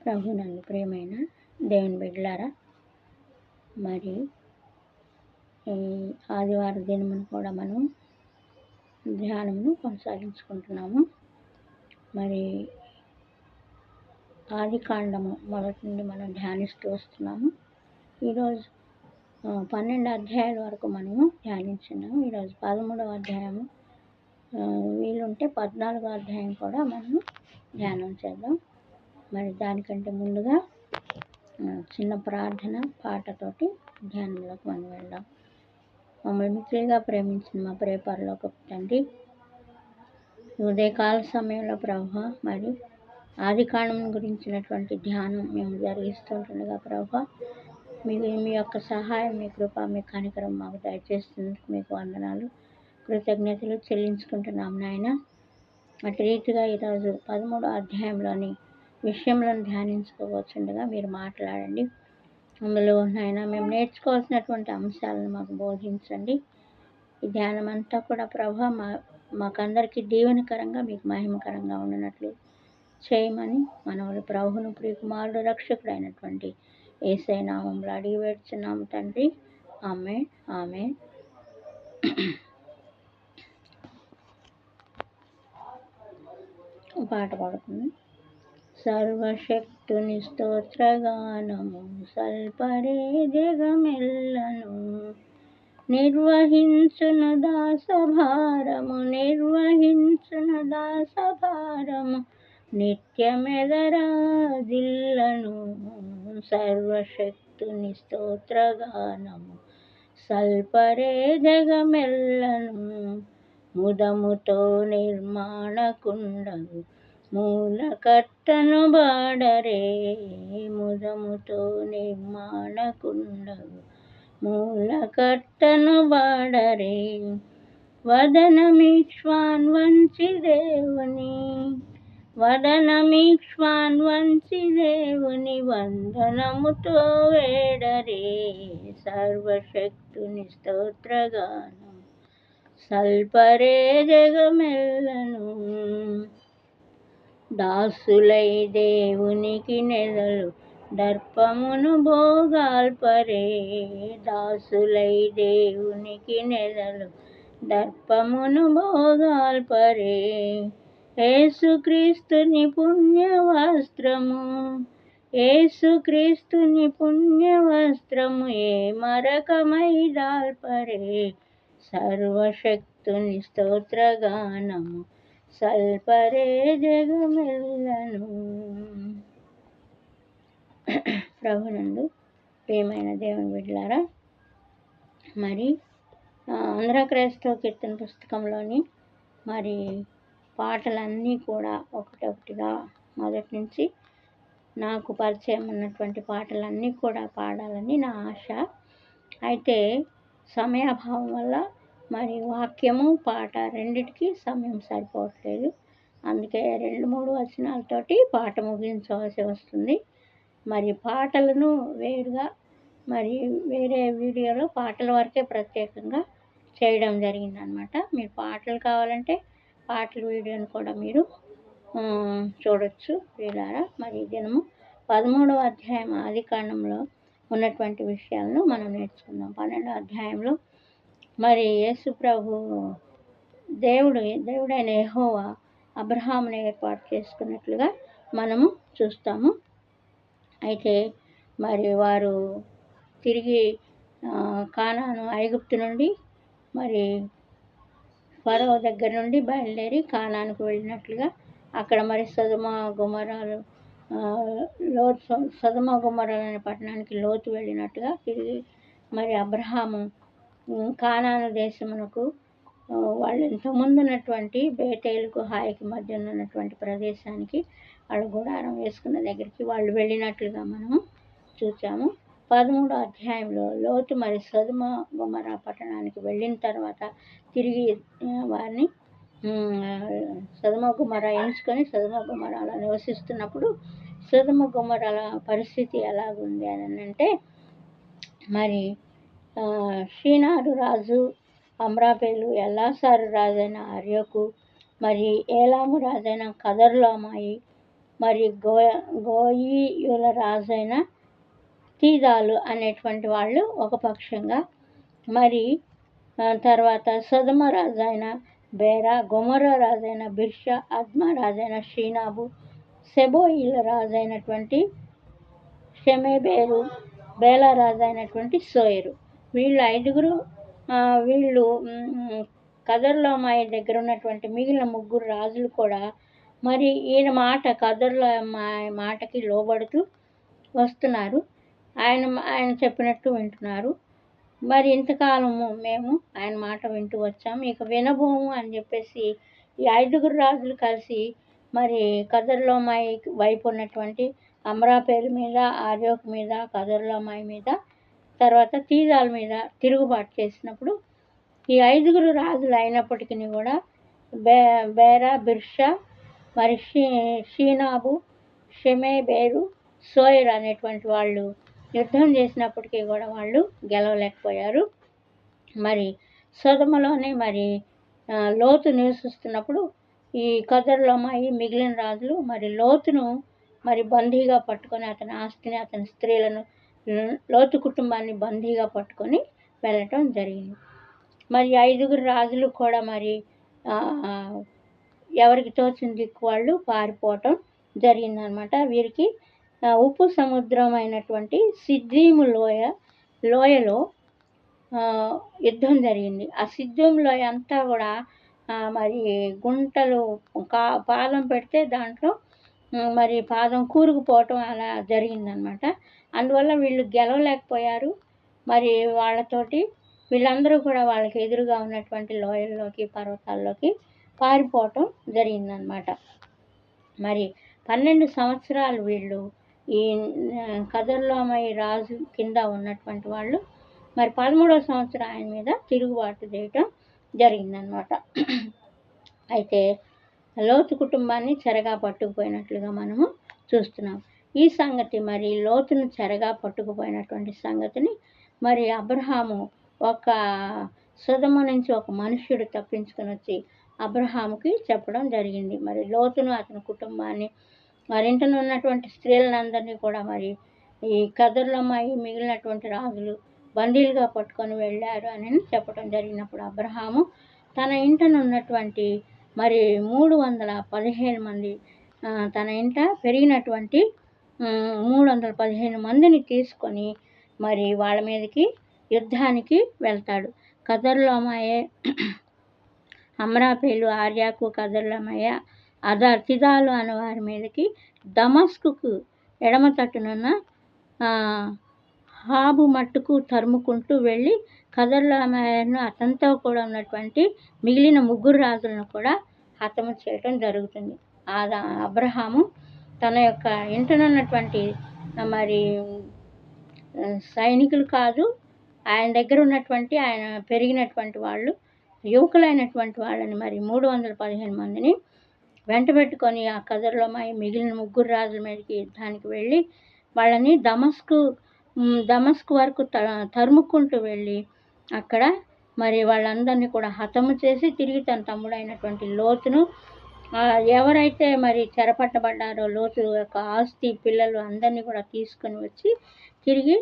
ప్రభునందు ప్రియమైన దేవుని బిడ్డలారా, మరి ఈ ఆదివారం దినమును కూడా మనం ధ్యానమును కొనసాగించుకుంటున్నాము. మరి ఆది కాండము మొదటి నుండి మనం ధ్యానిస్తూ వస్తున్నాము. ఈరోజు 12 అధ్యాయాల వరకు మనము ధ్యానించున్నాము. ఈరోజు 13వ అధ్యాయము, వీలుంటే 14వ అధ్యాయం కూడా మనము ధ్యానం చేద్దాం. మరి దానికంటే ముందుగా చిన్న ప్రార్థన పాటతోటి ధ్యానంలోకి మనం వెళ్దాం. మమ్మల్ని మిక్కిలిగా ప్రేమించిన మా ప్రియ పరలోకపు తండ్రి, ఉదయకాల సమయంలో ప్రభువా, మరి ఆది కాండం గురించినటువంటి ధ్యానం మేము జరిగిస్తుంటుండగా ప్రభువా, మీ యొక్క సహాయం, మీ కృప, మీ కనికరం మాకు దయచేస్తున్నందుకు మీకు వందనాలు, కృతజ్ఞతలు చెల్లించుకుంటున్నాం నాయన. అటు రీతిగా ఈరోజు 13వ అధ్యాయంలోని విషయంలను ధ్యానించుకోవచ్చుండగా మీరు మాట్లాడండి. అందులో నాయన మేము నేర్చుకోవాల్సినటువంటి అంశాలను మాకు బోధించండి. ఈ ధ్యానం అంతా కూడా ప్రభు మాకందరికీ దీవెనకరంగా, మీకు మహిమకరంగా ఉన్నట్లు చేయమని మనవరు ప్రభువును ప్రియకుమారుడు రక్షకుడైనటువంటి యేసయ్య నామములో అడిగి వేడుచున్నాము తండ్రి. ఆమేన్, ఆమేన్. పాట పాడుకుందాం. సర్వశక్తుని స్తోత్రగానము సల్పరే జగమెల్లను, నిర్వహించును దాసభారము, నిర్వహించును దాసభారము, నిత్యమెదరాజిల్లను. సర్వశక్తుని స్తోత్రగానము సల్పరే జగమెల్లను, ముదముతో నిర్మాణకుండగు మూలకర్తను బాడరే, ముదముతో నిర్మాణకుండగు మూలకర్తను బాడరే. వదనమీక్ష్వాన్ వంచి దేవుని, వదనమీక్ష్వాన్ వంచి దేవుని వందనముతో వేడరే. సర్వశక్తుని స్తోత్రగానం సల్పరే జగమెల్లను, దాసులై దేవునికి నెదలు దర్పమును భోగాల్పరే, దాసులై దేవునికి నెదలు దర్పమును భోగాల్పరే. యేసుక్రీస్తుని పుణ్యవస్త్రము, యేసుక్రీస్తుని పుణ్యవస్త్రము ఏ మరకమై దాల్పరే. సర్వశక్తుని స్తోత్రగానము సల్పరే జగమెల్లను. ప్రభునందు ప్రియమైన దేవుని బిడ్డలారా, మరి ఆంధ్ర క్రైస్తవ కీర్తన పుస్తకంలోని మరి పాటలన్నీ కూడా ఒకటొకటిగా మొదటి నుంచి నాకు పరిచయం ఉన్నటువంటి పాటలన్నీ కూడా పాడాలని నా ఆశ. అయితే సమయాభావం వల్ల మరి వాక్యము పాట రెండిటికి సమయం సరిపోవట్లేదు. అందుకే 2-3 వచనాలతోటి పాట ముగించవలసి వస్తుంది. మరి పాటలను వేరుగా మరి వేరే వీడియోలో పాటల వరకే ప్రత్యేకంగా చేయడం జరిగిందనమాట. మీరు పాటలు కావాలంటే పాటల వీడియోని కూడా మీరు చూడొచ్చు వీళ్ళారా. మరి దినము 13వ అధ్యాయం ఆది కాండంలో ఉన్నటువంటి విషయాలను మనం నేర్చుకుందాం. 12వ అధ్యాయంలో మరి యేసు ప్రభు దేవుడైన యెహోవా అబ్రహామును ఏర్పాటు చేసుకున్నట్లుగా మనము చూస్తాము. అయితే మరి వారు తిరిగి కానాను ఐగుప్తు నుండి మరి ఫరో దగ్గర నుండి బయలుదేరి కానానుకు వెళ్ళినట్లుగా అక్కడ మరి సొదొమ గొమొర్రా అనే పట్టణానికి లోతు వెళ్ళినట్టుగా తిరిగి మరి అబ్రహాము కానాను దేశమునకు వాళ్ళు ఇంతకుముందు ఉన్నటువంటి బేతేలుకు హాయికి మధ్య ఉన్నటువంటి ప్రదేశానికి వాళ్ళు గుడారం వేసుకున్న దగ్గరికి వాళ్ళు వెళ్ళినట్లుగా మనము చూసాము. 13వ అధ్యాయంలో లోతు మరి సొదొమ గొమొర్రా పట్టణానికి వెళ్ళిన తర్వాత తిరిగి వారిని సొదొమ గొమొర్రా ఎంచుకొని సొదొమ గొమొర్రాలో నివసిస్తున్నప్పుడు సొదొమ గొమొర్రాల పరిస్థితి ఎలాగుంది అని అంటే, మరి షీనారు రాజు అమ్రాపేలు, ఎల్లాసారు రాజైన అర్యోకు, మరి ఏలాము రాజైన కదర్లామాయి, మరి గోయీయుల రాజైన తీదాలు అనేటువంటి వాళ్ళు ఒక పక్షంగా, మరి తర్వాత సొదొమ రాజైన బేరా, గొమొర్రా రాజైన బిర్షా, అద్మా రాజైన షీనాబు, సెబోయిల రాజైనటువంటి షెమెబేరు, బేలా రాజైనటువంటి సోయరు. వీళ్ళు 5 వీళ్ళు కదొర్లామయ దగ్గర ఉన్నటువంటి మిగిలిన 3 రాజులు కూడా మరి ఈయన కదొర్లామయ మాటకి లోబడుతూ వస్తున్నారు. ఆయన చెప్పినట్టు వింటున్నారు. మరి ఇంతకాలము మేము ఆయన మాట వింటూ వచ్చాము, ఇక వినబోము అని చెప్పేసి ఈ 5 రాజులు కలిసి మరి కదొర్లామయ వైపు ఉన్నటువంటి అమ్రాపేలు మీద, ఆర్యోకు మీద, కదొర్లామయ మీద, తర్వాత తీదాల మీద తిరుగుబాటు చేసినప్పుడు ఈ 5 రాజులు అయినప్పటికీ కూడా బేరా, బిర్షా, మరి షీనాబు, షెమెబేరు, సోయర్ అనేటువంటి వాళ్ళు యుద్ధం చేసినప్పటికీ కూడా వాళ్ళు గెలవలేకపోయారు. మరి సొదొమలోనే మరి లోతు నివసిస్తున్నప్పుడు ఈ కదొర్లామయ మిగిలిన రాజులు మరి లోతును మరి బందీగా పట్టుకొని అతని ఆస్తిని, అతని స్త్రీలను, లోతు కుటుంబాన్ని బందీగా పట్టుకొని వెళ్ళటం జరిగింది. మరి 5 రాజులు కూడా మరి ఎవరికి తోచిన దిక్కు వాళ్ళు పారిపోవటం జరిగిందనమాట. వీరికి ఉప్పు సముద్రం అయినటువంటి సిద్దీము లోయలో యుద్ధం జరిగింది. ఆ సిద్దీము లోయ అంతా కూడా మరి గుంటలు, పాదం పెడితే దాంట్లో మరి పాదం కూరుకుపోవటం అలా జరిగిందనమాట. అందువల్ల వీళ్ళు గెలవలేకపోయారు. మరి వాళ్ళతోటి వీళ్ళందరూ కూడా వాళ్ళకి ఎదురుగా ఉన్నటువంటి లోయల్లోకి, పర్వతాల్లోకి పారిపోవటం జరిగిందనమాట. మరి 12 సంవత్సరాలు వీళ్ళు ఈ కదొర్లామయ రాజు కింద ఉన్నటువంటి వాళ్ళు మరి 13వ సంవత్సరం ఆయన మీద తిరుగుబాటు చేయటం జరిగిందనమాట. అయితే లోతు కుటుంబాన్ని చెరగా పట్టుకుపోయినట్లుగా మనము చూస్తున్నాం. ఈ సంగతి మరి లోతును చెరగా పట్టుకుపోయినటువంటి సంగతిని మరి అబ్రహాము సొదొమ నుంచి ఒక మనుష్యుడు తప్పించుకొని వచ్చి అబ్రహాముకి చెప్పడం జరిగింది. మరి లోతును, అతని కుటుంబాన్ని, వారింటను ఉన్నటువంటి స్త్రీలందరినీ కూడా మరి ఈ కదొర్లామయ మిగిలినటువంటి రాజులు బందీలుగా పట్టుకొని వెళ్ళారు అని చెప్పడం జరిగినప్పుడు అబ్రహాము తన ఇంటను ఉన్నటువంటి మరి 315 మంది, తన ఇంట పెరిగినటువంటి 315 మందిని తీసుకొని మరి వాళ్ళ మీదకి యుద్ధానికి వెళ్తాడు. కదొర్లామయ, అమ్రాపేలు, ఆర్యాకు, కదొర్లామయ, తిదాలు అనే వారి మీదకి దమస్కుకు ఎడమ తట్టునున్న హాబు మట్టుకు తరుముకుంటూ వెళ్ళి కదొర్లామయను అతనితో కూడా ఉన్నటువంటి మిగిలిన 3 రాజులను కూడా హతము చేయటం జరుగుతుంది. అబ్రహాము తన యొక్క ఇంటనున్నటువంటి మరి సైనికులు కాదు, ఆయన దగ్గర ఉన్నటువంటి ఆయన పెరిగినటువంటి వాళ్ళు, యువకులైనటువంటి వాళ్ళని మరి 315 మందిని వెంటబెట్టుకొని ఆ కదొర్లామయ మిగిలిన 3 రాజుల మీదకి యుద్ధానికి వెళ్ళి వాళ్ళని దమస్కు వరకు తరుముకుంటూ వెళ్ళి అక్కడ మరి వాళ్ళందరినీ కూడా హతము చేసి తిరిగి తన తమ్ముడైనటువంటి లోతును, ఎవరైతే మరి చెరపట్టబడ్డారో లోతు యొక్క ఆస్తి, పిల్లలు అందరినీ కూడా తీసుకొని వచ్చి తిరిగి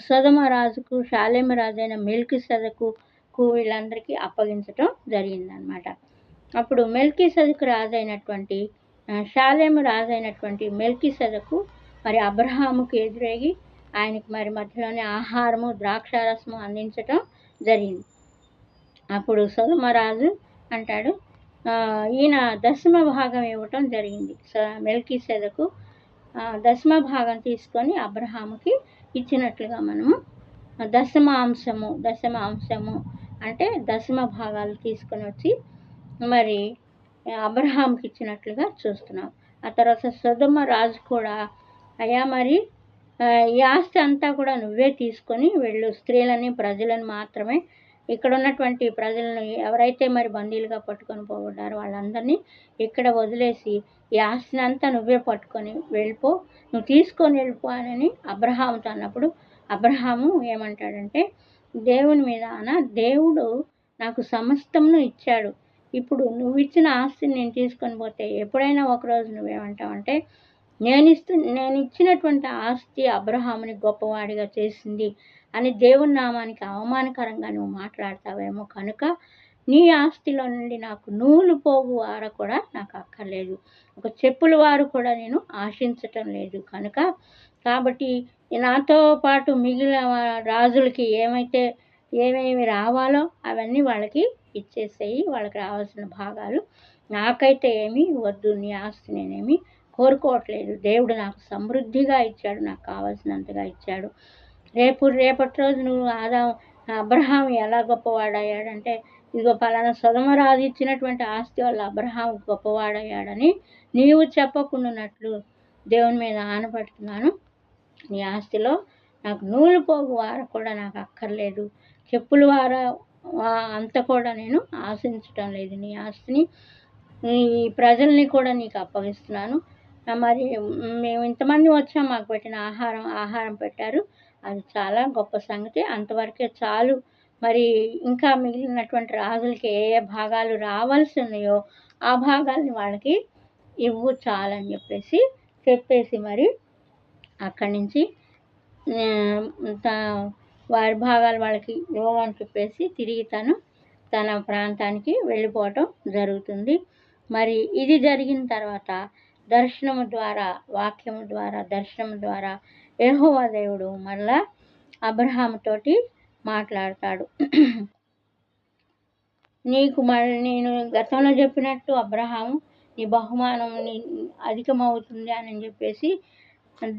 సొదొమ రాజుకు, షాలేము రాజైన మెల్కీసెదెకుకు వీళ్ళందరికీ అప్పగించటం జరిగిందనమాట. అప్పుడు మెల్కీసెదెకు రాజైనటువంటి షాలేము రాజైనటువంటి మెల్కీసెదెకు మరి అబ్రహాముకు ఎదురేగి ఆయనకి మరి మధ్యలోనే ఆహారము, ద్రాక్షారసము అందించటం జరిగింది. అప్పుడు సొదొమ రాజు అంటాడు, ఈయన 10వ భాగం ఇవ్వటం జరిగింది. మెల్కీసెదెకు 10వ భాగం తీసుకొని అబ్రహాముకి ఇచ్చినట్లుగా మనము 10వ అంశము అంటే 10వ భాగాలు తీసుకొని వచ్చి మరి అబ్రహాముకి ఇచ్చినట్లుగా చూస్తున్నాం. ఆ తర్వాత సొదొమ రాజు కూడా, అయ్యా మరి ఈ ఆస్తి అంతా కూడా నువ్వే తీసుకొని వెళ్ళు, స్త్రీలని, ప్రజలను మాత్రమే, ఇక్కడ ఉన్నటువంటి ప్రజలను ఎవరైతే మరి బందీలుగా పట్టుకొని పోబడ్డారో వాళ్ళందరినీ ఇక్కడ వదిలేసి ఈ ఆస్తిని అంతా నువ్వే పట్టుకొని వెళ్ళిపో, నువ్వు తీసుకొని వెళ్ళిపో అని అబ్రహాముతో అన్నప్పుడు అబ్రహాము ఏమంటాడంటే, దేవుని మీద దేవుడు నాకు సమస్తమును ఇచ్చాడు, ఇప్పుడు నువ్వు ఇచ్చిన ఆస్తిని నేను తీసుకొని పోతే ఎప్పుడైనా ఒకరోజు నువ్వేమంటావంటే, నేను ఇచ్చినటువంటి ఆస్తి అబ్రహాముని గొప్పవాడిగా చేసింది అని దేవుని నామానికి అవమానకరంగా నువ్వు మాట్లాడతావేమో కనుక నీ ఆస్తిలో నుండి నాకు నూలు పోగు వార కూడా నాకు అక్కర్లేదు. ఒక చెప్పుల వారు కూడా నేను ఆశించటం లేదు కనుక, కాబట్టి నాతో పాటు మిగిలిన రాజులకి ఏమేమి రావాలో అవన్నీ వాళ్ళకి ఇచ్చేసేయి. వాళ్ళకి రావాల్సిన భాగాలు. నాకైతే ఏమీ వద్దు. నీ ఆస్తి నేనేమి కోరుకోవట్లేదు. దేవుడు నాకు సమృద్ధిగా ఇచ్చాడు. నాకు కావాల్సినంతగా ఇచ్చాడు. రేపటి రోజు నువ్వు అబ్రహాం ఎలా గొప్పవాడయ్యాడంటే, ఇదిగో పలానా సొదొమ రాజు ఇచ్చినటువంటి ఆస్తి వల్ల అబ్రహాం గొప్పవాడయ్యాడని నీవు చెప్పకుండానట్లు దేవుని మీద ఆనపడుతున్నాను. నీ ఆస్తిలో నాకు నూలు పోగు వార కూడా నాకు అక్కర్లేదు. చెప్పుల వార అంత కూడా నేను ఆశించటం లేదు. నీ ఆస్తిని, ఈ ప్రజల్ని కూడా నీకు అప్పగిస్తున్నాను. మరి మేము ఇంతమంది వచ్చాం, మాకు పెట్టిన ఆహారం పెట్టారు. అది చాలా గొప్ప సంగతి. అంతవరకే చాలు. మరి ఇంకా మిగిలినటువంటి రాజులకి ఏ ఏ భాగాలు రావాల్సి ఉన్నాయో ఆ భాగాల్ని వాళ్ళకి ఇవ్వు చాలని చెప్పేసి మరి అక్కడి నుంచి వారి భాగాలు వాళ్ళకి ఇవ్వమని చెప్పేసి తిరిగి తన ప్రాంతానికి వెళ్ళిపోవటం జరుగుతుంది. మరి ఇది జరిగిన తర్వాత దర్శనము ద్వారా, వాక్యము ద్వారా, దర్శనము ద్వారా యెహోవా దేవుడు మరలా అబ్రహాముతోటి మాట్లాడతాడు. నీకు నేను గతంలో చెప్పినట్టు అబ్రహాము నీ బహుమానం అధికమవుతుంది అని చెప్పేసి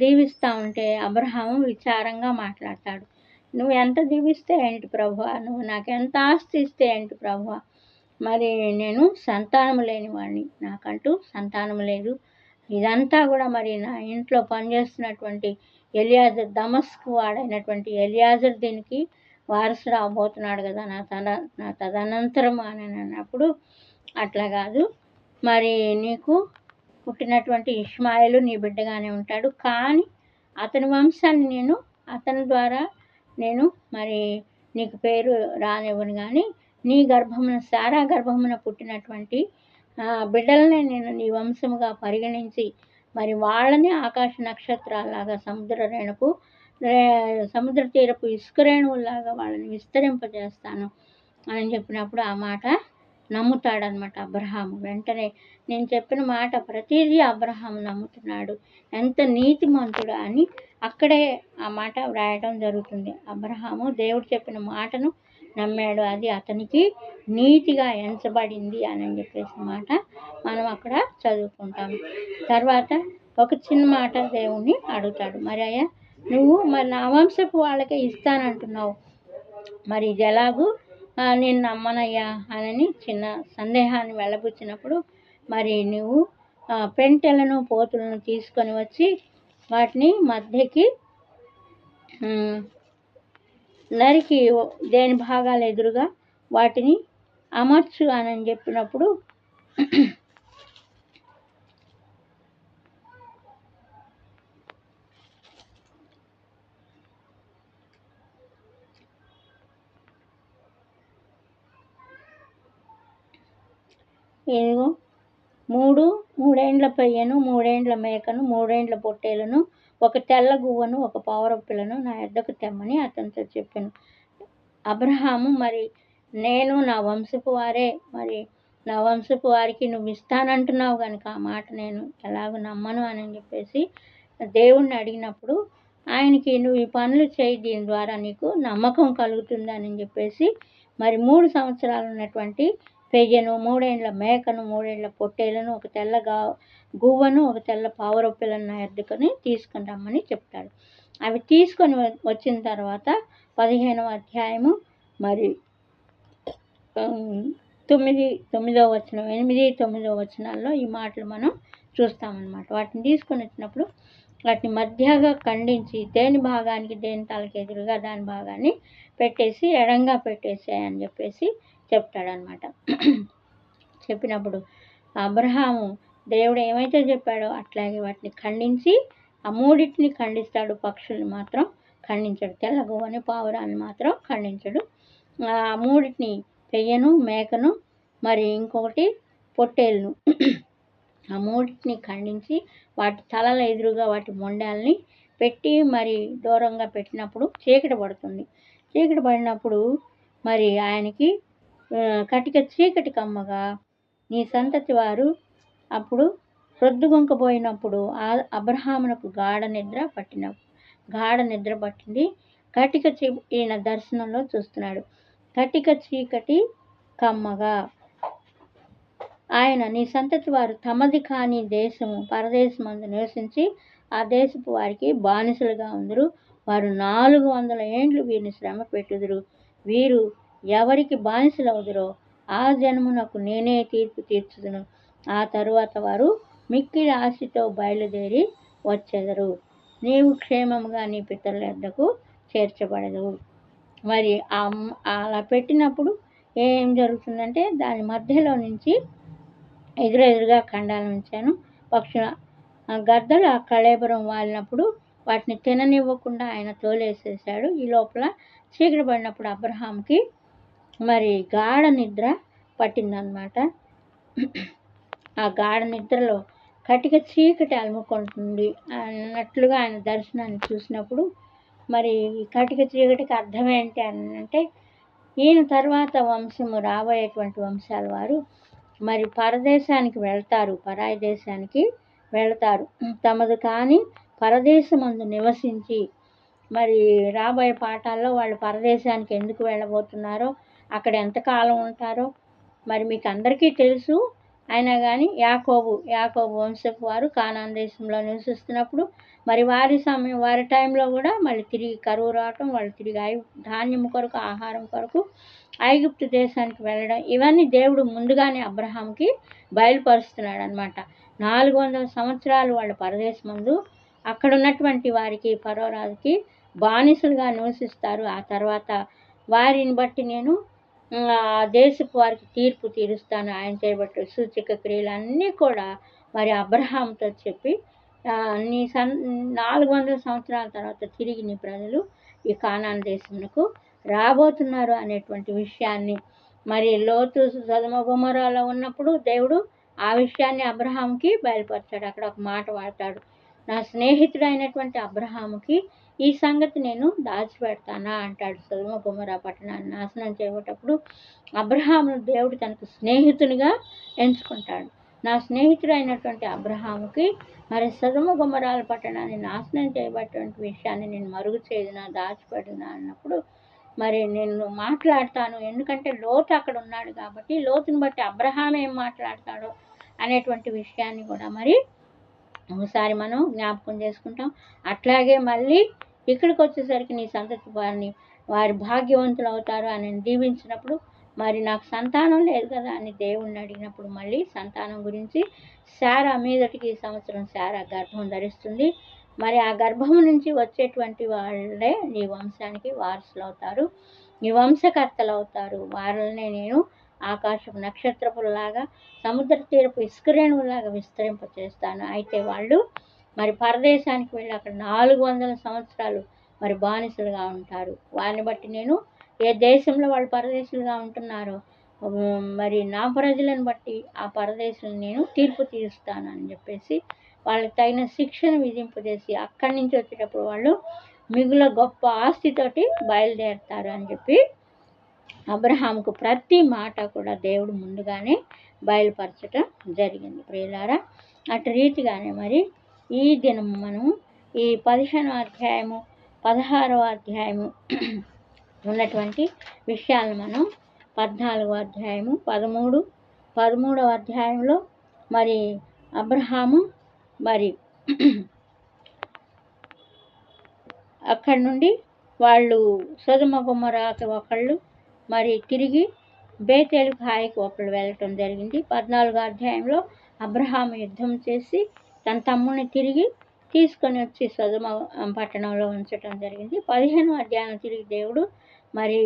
దీవిస్తూ ఉంటే అబ్రహాము విచారంగా మాట్లాడతాడు. నువ్వు ఎంత దీవిస్తే ఏంటి ప్రభువా? నువ్వు నాకు ఎంత ఆస్తి ఇస్తే ఏంటి ప్రభువా? మరి నేను సంతానము లేనివాడిని, నాకంటూ సంతానము లేదు. ఇదంతా కూడా మరి నా ఇంట్లో పనిచేస్తున్నటువంటి ఎలియాజర్, దమస్కు వాడైనటువంటి ఎలియాజర్ దీనికి వారసుడు అవబోతున్నాడు కదా నా తదనంతరం అని అన్నప్పుడు, అట్లా కాదు, మరి నీకు పుట్టినటువంటి ఇష్మాయేలు నీ బిడ్డగానే ఉంటాడు. కానీ అతని వంశాన్ని అతని ద్వారా నేను మరి నీకు పేరు రానివ్వను. కానీ నీ గర్భమున, శారా గర్భమున పుట్టినటువంటి బిడ్డలనే నేను నీ వంశముగా పరిగణించి మరి వాళ్ళని ఆకాశ నక్షత్రాలాగా సముద్ర తీరపు ఇసుక రేణువులాగా వాళ్ళని విస్తరింపజేస్తాను అని చెప్పినప్పుడు ఆ మాట నమ్ముతాడనమాట అబ్రహాము. వెంటనే నేను చెప్పిన మాట ప్రతిదీ అబ్రహాము నమ్ముతున్నాడు. ఎంత నీతిమంతుడా అని అక్కడే ఆ మాట వ్రాయడం జరుగుతుంది. అబ్రహాము దేవుడు చెప్పిన మాటను నమ్మాడు, అది అతనికి నీతిగా ఎంచబడింది అని చెప్పేసి మాట మనం అక్కడ చదువుకుంటాము. తర్వాత ఒక చిన్న మాట దేవుణ్ణి అడుగుతాడు. మరి అయ్యా, నువ్వు మరి నా వంశపు వాళ్ళకే ఇస్తానంటున్నావు, మరి ఇది ఎలాగూ నేను నమ్మనయ్యా అని చిన్న సందేహాన్ని వెళ్ళబుచ్చినప్పుడు, మరి నువ్వు పెంటెలను, పోతులను తీసుకొని వచ్చి వాటిని మధ్యకి నరికి దేని భాగాలు ఎదురుగా వాటిని అమర్చు అని చెప్పినప్పుడు ఇదిగో మూడేండ్ల పెయ్యను, 3 ఏండ్ల మేకను, 3 ఏండ్ల పొట్టేలను, ఒక తెల్ల గువ్వను, ఒక పావురొప్పిలను నా యొద్దకు తెమ్మని అతనితో చెప్పాను. అబ్రహాము మరి నేను నా వంశపు వారికి నువ్వు ఇస్తానంటున్నావు కనుక ఆ మాట నేను ఎలాగో నమ్మను అని చెప్పేసి దేవుణ్ణి అడిగినప్పుడు, ఆయనకి నువ్వు ఈ పనులు చేయి, దీని ద్వారా నీకు నమ్మకం కలుగుతుంది అని చెప్పేసి మరి 3 సంవత్సరాలు ఉన్నటువంటి పెయ్యను, 3 ఏండ్ల మేకను, 3 ఏండ్ల పొట్టేలను, ఒక తెల్ల గువ్వను, ఒక తెల్ల పావురొప్పిలను నా యొద్దకుని తీసుకొని రమ్మని చెప్తాడు. అవి తీసుకొని వచ్చిన తర్వాత 15వ అధ్యాయము మరి 9వ వచనం, 8, 9వ వచనాల్లో ఈ మాటలు మనం చూస్తామన్నమాట. వాటిని తీసుకొని వచ్చినప్పుడు వాటిని మధ్యగా ఖండించి దేని భాగానికి, దేని తలకి ఎదురుగా దాని భాగాన్ని పెట్టేసి ఎడంగా పెట్టేసేయని చెప్పేసి చెప్తాడనమాట. చెప్పినప్పుడు అబ్రహాము దేవుడు ఏమైతే చెప్పాడో అట్లాగే వాటిని ఖండించి ఆ మూడింటిని ఖండిస్తాడు. పక్షుల్ని మాత్రం ఖండించడు. తెల్ల గువ్వని, పావురాన్ని మాత్రం ఖండించడు. ఆ మూడింటిని పెయ్యను, మేకను, మరి ఇంకొకటి పొట్టేలును. ఆ మూడింటిని ఖండించి వాటి తలల ఎదురుగా వాటి మొండాల్ని పెట్టి మరి దూరంగా పెట్టినప్పుడు చీకటి పడుతుంది. చీకటి పడినప్పుడు మరి ఆయనకి కటిక చీకటి కమ్మగా నీ సంతతి వారు అప్పుడు ప్రొద్దుగుంకపోయినప్పుడు అబ్రహామునకు గాఢ నిద్ర పట్టింది. ఈయన దర్శనంలో చూస్తున్నాడు. కటిక చీకటి కమ్మగా ఆయన నీ సంతతి వారు తమది కాని దేశము పరదేశమందు నివసించి ఆ దేశపు వారికి బానిసలుగా ఉందరు. వారు 400 ఏండ్లు వీరిని శ్రమ పెట్టుదురు. వీరు ఎవరికి బానిసలవుదురో ఆ జనమునకు నేనే తీర్పు తీర్చుదును. ఆ తరువాత వారు మిక్కిలి ఆశతో బయలుదేరి వచ్చెదరు. నీవు క్షేమముగా నీ పితరుల యొద్దకు చేర్చబడదు. మరి అలా పెట్టినప్పుడు ఏం జరుగుతుందంటే దాని మధ్యలో నుంచి ఎదురెదురుగా ఖండాలను ఉంచాను. పక్షుల గద్దలు ఆ కళేబరం వాలినప్పుడు వాటిని తిననివ్వకుండా ఆయన తోలేసేసాడు. ఈ లోపల చీకటి పడినప్పుడు అబ్రహాంకి మరి గాఢ నిద్ర పట్టిందనమాట. ఆ గాఢ నిద్రలో కటిక చీకటి అలుముకుంటుంది అన్నట్లుగా ఆయన దర్శనాన్ని చూసినప్పుడు మరి కటిక చీకటికి అర్థం ఏంటి అని అంటే ఈయన తర్వాత వంశము రాబోయేటువంటి వంశాల వారు మరి పరదేశానికి వెళ్తారు, పరాయి దేశానికి వెళ్తారు. తమది కాని పరదేశమందు నివసించి మరి రాబోయే పాఠాల్లో వాళ్ళు పరదేశానికి ఎందుకు వెళ్ళబోతున్నారో అక్కడ ఎంతకాలం ఉంటారో మరి మీకు అందరికీ తెలుసు. అయినా కానీ యాకోబు వంశపు వారు కానాన్ దేశంలో నివసిస్తున్నప్పుడు మరి వారి టైంలో కూడా మళ్ళీ తిరిగి కరువు రావటం, వాళ్ళు తిరిగి ధాన్యం కొరకు ఆహారం కొరకు ఐగుప్తు దేశానికి వెళ్ళడం, ఇవన్నీ దేవుడు ముందుగానే అబ్రహాంకి బయలుపరుస్తున్నాడు అనమాట. 400 సంవత్సరాలు వాళ్ళ పరదేశమందు అక్కడ ఉన్నటువంటి వారికి ఫరోరాజుకి బానిసలుగా నివసిస్తారు. ఆ తర్వాత వారిని బట్టి నేను దేశపు వారికి తీర్పు తీరుస్తాను. ఆయన చేయబట్టే సూచక క్రియలు అన్నీ కూడా మరి అబ్రహాంతో చెప్పి 400 సంవత్సరాల తర్వాత తిరిగి నీ ప్రజలు ఈ కానాన్ దేశమునకు రాబోతున్నారు అనేటువంటి విషయాన్ని మరి లోతు సొదొమ గొమొర్రాలో ఉన్నప్పుడు దేవుడు ఆ విషయాన్ని అబ్రహాంకి బయలుపరిచాడు. అక్కడ ఒక మాట వాడతాడు, నా స్నేహితుడైనటువంటి అబ్రహాముకి ఈ సంగతి నేను దాచిపెడతానా అంటాడు. సొదొమ గొమొర్రా పట్టణాన్ని నాశనం చేయబోయేటప్పుడు అబ్రహామును దేవుడు తనకు స్నేహితునిగా ఎంచుకుంటాడు. నా స్నేహితుడైనటువంటి అబ్రహాముకి మరి సొదొమ గొమొర్రాల పట్టణాన్ని నాశనం చేయబడేటువంటి విషయాన్ని నేను మరుగు చేయదునా, దాచిపెడునా అన్నప్పుడు మరి నేను మాట్లాడతాను. ఎందుకంటే లోతు అక్కడ ఉన్నాడు కాబట్టి లోతుని బట్టి అబ్రహాం ఏం మాట్లాడతాడో అనేటువంటి విషయాన్ని కూడా మరి ఒకసారి మనం జ్ఞాపకం చేసుకుంటాం. అట్లాగే మళ్ళీ ఇక్కడికి వచ్చేసరికి నీ సంతతి వారి భాగ్యవంతులు అవుతారు అని దీవించినప్పుడు మరి నాకు సంతానం లేదు కదా అని దేవుణ్ణి అడిగినప్పుడు మళ్ళీ సంతానం గురించి శారా మీదటికి ఈ సంవత్సరం శారా గర్భం ధరిస్తుంది. మరి ఆ గర్భం నుంచి వచ్చేటువంటి వాళ్ళే నీ వంశానికి వారసులు అవుతారు, నీ వంశకర్తలు అవుతారు. వారినే నేను ఆకాశపు నక్షత్రపులాగా సముద్ర తీరపు ఇసుకరేణువులాగా విస్తరింపచేస్తాను. అయితే వాళ్ళు మరి పరదేశానికి వెళ్ళి అక్కడ 400 సంవత్సరాలు మరి బానిసలుగా ఉంటారు. వారిని బట్టి నేను ఏ దేశంలో వాళ్ళు పరదేశులుగా ఉంటున్నారో మరి నా ప్రజలను బట్టి ఆ పరదేశులను నేను తీర్పు తీరుస్తాను అని చెప్పేసి వాళ్ళకి తగిన శిక్షను విధింపజేసి అక్కడి నుంచి వచ్చేటప్పుడు వాళ్ళు మిగుల గొప్ప ఆస్తితోటి బయలుదేరుతారు అని చెప్పి అబ్రహాంకు ప్రతి మాట కూడా దేవుడు ముందుగానే బయలుపరచటం జరిగింది. ప్రియులారా, అటు రీతిగానే మరి ఈ దినం మనం ఈ 15వ అధ్యాయము 16వ అధ్యాయము ఉన్నటువంటి విషయాలను మనం 14వ అధ్యాయము 13వ అధ్యాయంలో మరి అబ్రహాము మరి అక్కడి నుండి వాళ్ళు సొదొమ గొమొర్రాకి ఒకళ్ళు మరి తిరిగి బేతేలుకు హాయికి ఒకళ్ళు వెళ్ళటం జరిగింది. 14వ అధ్యాయంలో అబ్రహాము యుద్ధం చేసి తన తమ్ముడిని తిరిగి తీసుకొని వచ్చి సొదొమ పట్టణంలో ఉంచటం జరిగింది. 15వ అధ్యాయం తిరిగి దేవుడు మరి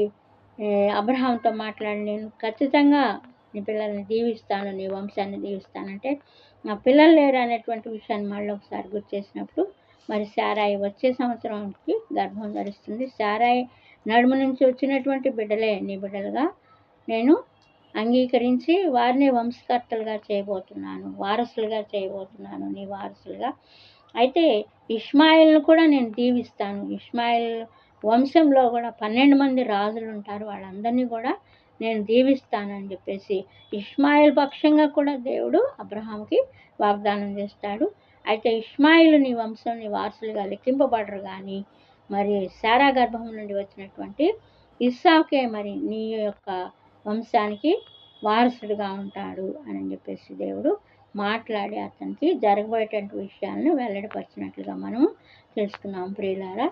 అబ్రహాంతో మాట్లాడి నేను ఖచ్చితంగా నీ పిల్లల్ని దీవిస్తాను, నీ వంశాన్ని దీవిస్తానంటే నా పిల్లలు లేరు అనేటువంటి విషయాన్ని మళ్ళీ ఒకసారి గుర్తు చేసినప్పుడు మరి శారాయి వచ్చే సంవత్సరానికి గర్భం ధరిస్తుంది. శారాయి నడుము నుంచి వచ్చినటువంటి బిడ్డలే నీ బిడ్డలుగా నేను అంగీకరించి వారిని వంశకర్తలుగా చేయబోతున్నాను, వారసులుగా చేయబోతున్నాను, నీ వారసులుగా. అయితే ఇష్మాయిల్ను కూడా నేను దీవిస్తాను. ఇష్మాయిల్ వంశంలో కూడా 12 మంది రాజులు ఉంటారు, వాళ్ళందరినీ కూడా నేను దీవిస్తానని చెప్పేసి ఇష్మాయిల్ పక్షంగా కూడా దేవుడు అబ్రహాంకి వాగ్దానం చేస్తాడు. అయితే ఇష్మాయిలు నీ వంశం, నీ వారసులుగా లెక్కింపబడరు, కానీ మరి శారా గర్భం నుండి వచ్చినటువంటి ఇస్సాకే మరి నీ యొక్క వంశానికి వారసుడుగా ఉంటాడు అని చెప్పేసి దేవుడు మాట్లాడి అతనికి జరగబోయేటువంటి విషయాలను వెల్లడిపరిచినట్లుగా మనము తెలుసుకున్నాం ప్రియులారా.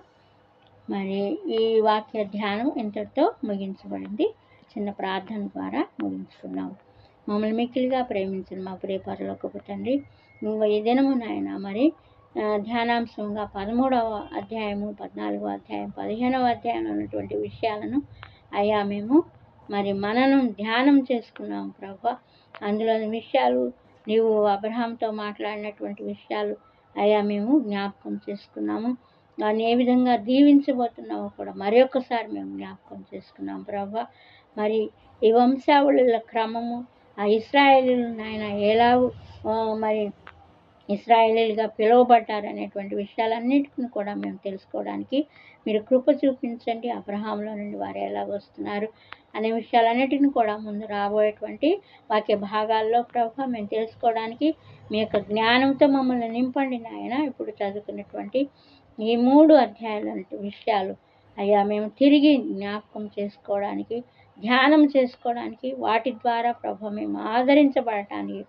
మరి ఈ వాక్య ధ్యానం ఇంతటితో ముగించబడింది. చిన్న ప్రార్థన ద్వారా ముగించుకున్నాం. మమ్మల్ని మిక్కిలిగా ప్రేమించిన మా ప్రియ పరలోకపు తండ్రి, ఇంకో ఈ దినము నాయన మరి ధ్యానాంశంగా 13వ అధ్యాయము, 14వ అధ్యాయం, 15వ అధ్యాయం ఉన్నటువంటి విషయాలను అయ్యా మేము మరి మనను ధ్యానం చేసుకున్నాం ప్రభా. అందులోని విషయాలు నీవు అబ్రహాంతో మాట్లాడినటువంటి విషయాలు అయ్యా మేము జ్ఞాపకం చేసుకున్నాము. దాన్ని ఏ విధంగా దీవించబోతున్నామో కూడా మరొకసారి మేము జ్ఞాపకం చేసుకున్నాం ప్రభా. మరి ఈ వంశావళుల క్రమము, ఆ ఇశ్రాయేలీయులు నాయన ఎలాగూ మరి ఇశ్రాయేలీలుగా పిలువబడ్డారనేటువంటి విషయాలన్నిటిని కూడా మేము తెలుసుకోవడానికి మీరు కృప చూపించండి. అబ్రహాంలో నుండి వారు ఎలా వస్తున్నారు అనే విషయాలన్నిటిని కూడా ముందు రాబోయేటువంటి వాక్య భాగాల్లో ప్రభా మేము తెలుసుకోవడానికి మీ యొక్క జ్ఞానంతో మమ్మల్ని నింపండి నాయన. ఇప్పుడు చదువుకున్నటువంటి ఈ 3 అధ్యాయాల విషయాలు అయ్యా మేము తిరిగి జ్ఞాపకం చేసుకోవడానికి, ధ్యానం చేసుకోవడానికి, వాటి ద్వారా ప్రభా మేము ఆదరించబడటానికి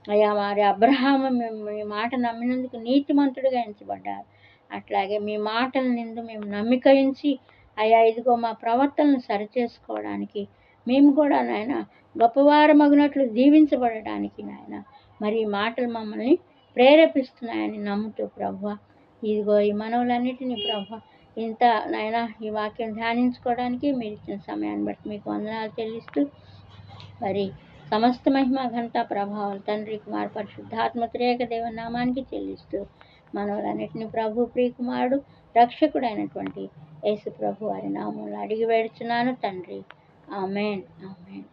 అయ్యా మరి అబ్రహాము మీ మాట నమ్మినందుకు నీతిమంతుడిగా ఎంచబడ్డారు. అట్లాగే మీ మాటల నిందు మేము నమ్మిక ఉంచి అయ్యా ఇదిగో మా ప్రవర్తనను సరిచేసుకోవడానికి మేము కూడా నాయన గొప్పవారమగినట్లు దీవించబడడానికి నాయన మరి ఈ మాటలు మమ్మల్ని ప్రేరేపిస్తున్నాయని నమ్ముతూ ప్రభా ఇదిగో ఈ మనవులన్నిటినీ ప్రభా ఇంత నాయన ఈ వాక్యం ధ్యానించుకోవడానికి మీరు ఇచ్చిన సమయాన్ని బట్టి మీకు వందనాలు చెల్లిస్తూ మరి సమస్త మహిమ ఘనత ప్రభావం తండ్రి కుమార్ పరిశుద్ధాత్మ త్రియేక దేవ నామానికి చెల్లిస్తూ మనవులన్నిటిని ప్రభు ప్రియకుమారుడు రక్షకుడైనటువంటి యేసు ప్రభు వారి నామంలో అడిగి వేడుచున్నాను తండ్రి. ఆమేన్, ఆమేన్.